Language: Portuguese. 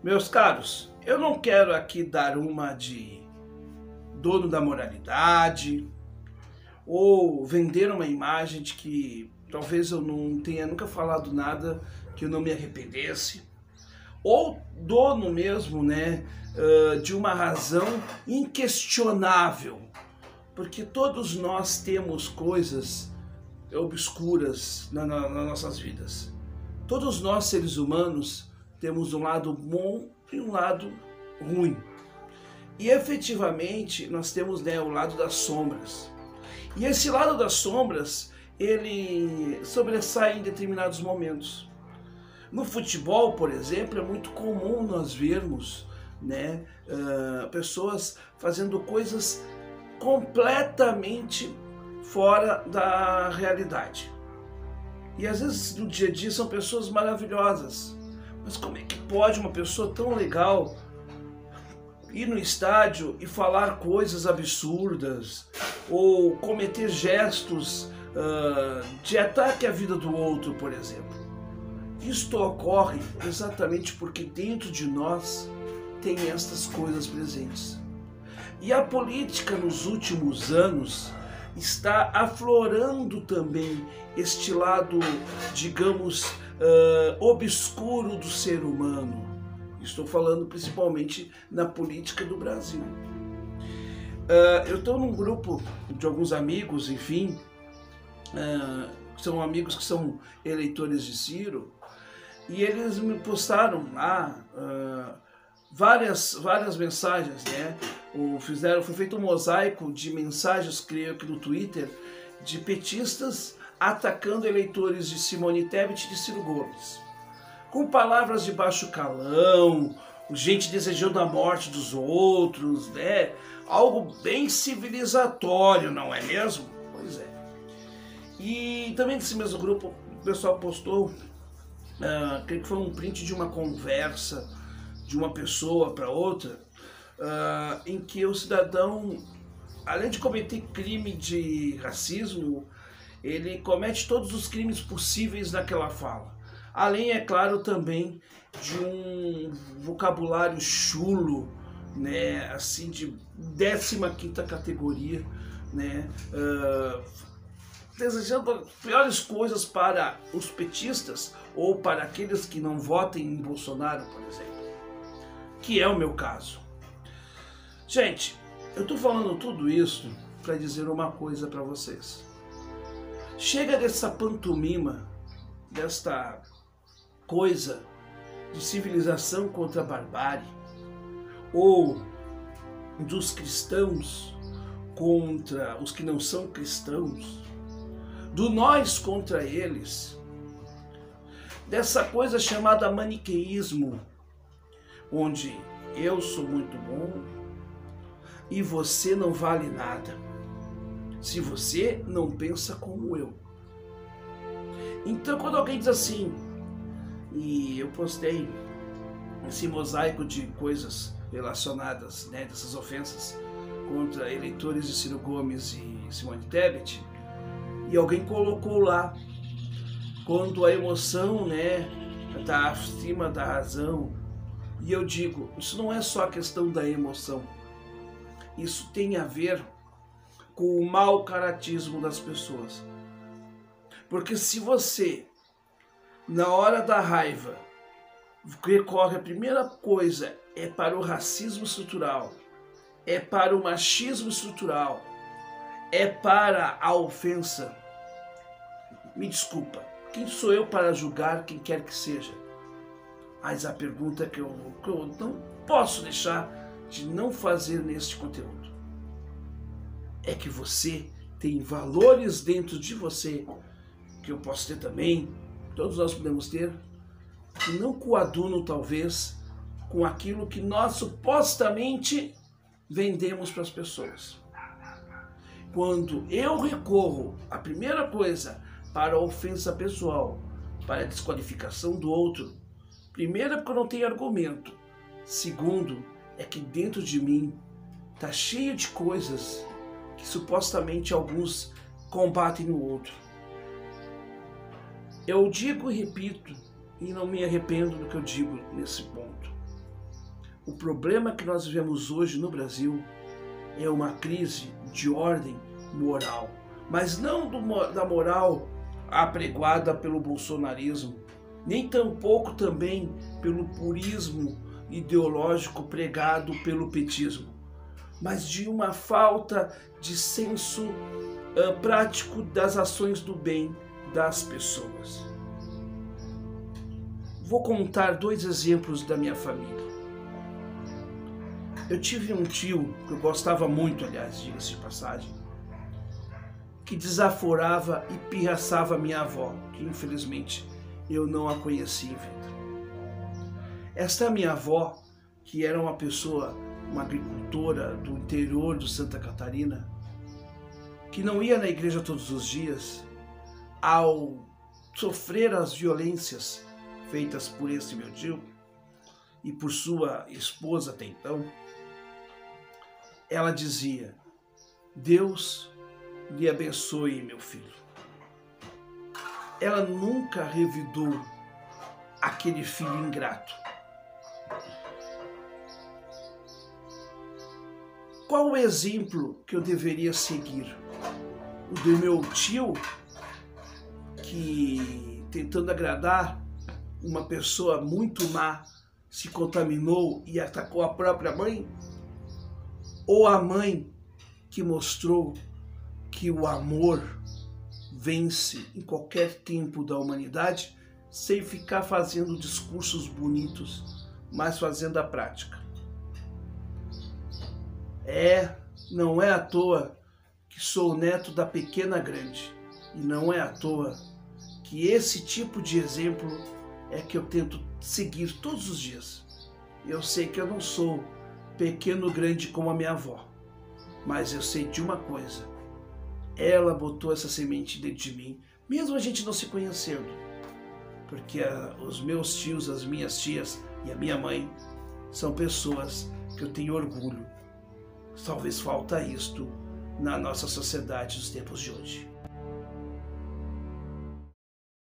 Meus caros, eu não quero aqui dar uma de dono da moralidade ou vender uma imagem de que talvez eu não tenha nunca falado nada que eu não me arrependesse, ou dono mesmo, né, de uma razão inquestionável, porque todos nós temos coisas obscuras nas nossas vidas. Todos nós, seres humanos, temos um lado bom e um lado ruim. E efetivamente nós temos, né, o lado das sombras. E esse lado das sombras, ele sobressai em determinados momentos. No futebol, por exemplo, é muito comum nós vermos, né, pessoas fazendo coisas completamente fora da realidade. E às vezes no dia a dia são pessoas maravilhosas. Mas como é que pode uma pessoa tão legal ir no estádio e falar coisas absurdas ou cometer gestos de ataque à vida do outro, por exemplo? Isto ocorre exatamente porque dentro de nós tem estas coisas presentes. E a política nos últimos anos está aflorando também este lado, digamos, obscuro do ser humano. Estou falando principalmente na política do Brasil. Eu estou num grupo de alguns amigos, enfim, são amigos que são eleitores de Ciro, e eles me postaram lá várias mensagens, né? Foi feito um mosaico de mensagens, creio que no Twitter, de petistas atacando eleitores de Simone Tebet e de Ciro Gomes, com palavras de baixo calão, gente desejando a morte dos outros, né? Algo bem civilizatório, não é mesmo? Pois é. E também nesse mesmo grupo o pessoal postou, creio que foi um print de uma conversa de uma pessoa para outra, em que o cidadão, além de cometer crime de racismo, ele comete todos os crimes possíveis naquela fala. Além, é claro, também de um vocabulário chulo, né, assim, de 15ª categoria, né, desejando as piores coisas para os petistas ou para aqueles que não votem em Bolsonaro, por exemplo, que é o meu caso. Gente, eu estou falando tudo isso para dizer uma coisa para vocês. Chega dessa pantomima, desta coisa de civilização contra a barbárie, ou dos cristãos contra os que não são cristãos, do nós contra eles, dessa coisa chamada maniqueísmo, onde eu sou muito bom e você não vale nada, se você não pensa como eu. Então, quando alguém diz assim, e eu postei esse mosaico de coisas relacionadas, né, dessas ofensas contra eleitores de Ciro Gomes e Simone Tebet, e alguém colocou lá, quando a emoção, né, está acima da razão, e eu digo, isso não é só a questão da emoção, isso tem a ver com o mau caratismo das pessoas. Porque se você, na hora da raiva, recorre, a primeira coisa é para o racismo estrutural, é para o machismo estrutural, é para a ofensa, me desculpa, quem sou eu para julgar quem quer que seja? Mas a pergunta que eu não posso deixar de não fazer neste conteúdo é que você tem valores dentro de você, que eu posso ter também, todos nós podemos ter, que não coadunam talvez com aquilo que nós supostamente vendemos para as pessoas. Quando eu recorro, a primeira coisa, para a ofensa pessoal, para a desqualificação do outro, primeiro é porque eu não tenho argumento, segundo é que dentro de mim está cheio de coisas que supostamente alguns combatem no outro. Eu digo e repito, e não me arrependo do que eu digo nesse ponto. O problema que nós vivemos hoje no Brasil é uma crise de ordem moral, mas não da moral apregoada pelo bolsonarismo, nem tampouco também pelo purismo ideológico pregado pelo petismo, mas de uma falta de senso prático das ações do bem das pessoas. Vou contar 2 exemplos da minha família. Eu tive um tio, que eu gostava muito, aliás, diga-se de passagem, que desaforava e pirraçava minha avó, que infelizmente eu não a conheci em vida. Esta minha avó, que era uma pessoa, uma agricultora do interior de Santa Catarina, que não ia na igreja todos os dias, ao sofrer as violências feitas por esse meu tio e por sua esposa até então, ela dizia: Deus lhe abençoe, meu filho. Ela nunca revidou aquele filho ingrato. Qual o exemplo que eu deveria seguir? O do meu tio, que tentando agradar uma pessoa muito má, se contaminou e atacou a própria mãe? Ou a mãe que mostrou que o amor vence em qualquer tempo da humanidade, sem ficar fazendo discursos bonitos, mas fazendo a prática? Não é à toa que sou neto da pequena grande, e não é à toa que esse tipo de exemplo é que eu tento seguir todos os dias. Eu sei que eu não sou pequeno grande como a minha avó, mas eu sei de uma coisa: ela botou essa semente dentro de mim, mesmo a gente não se conhecendo, porque os meus tios, as minhas tias e a minha mãe são pessoas que eu tenho orgulho. Talvez falta isto na nossa sociedade nos tempos de hoje.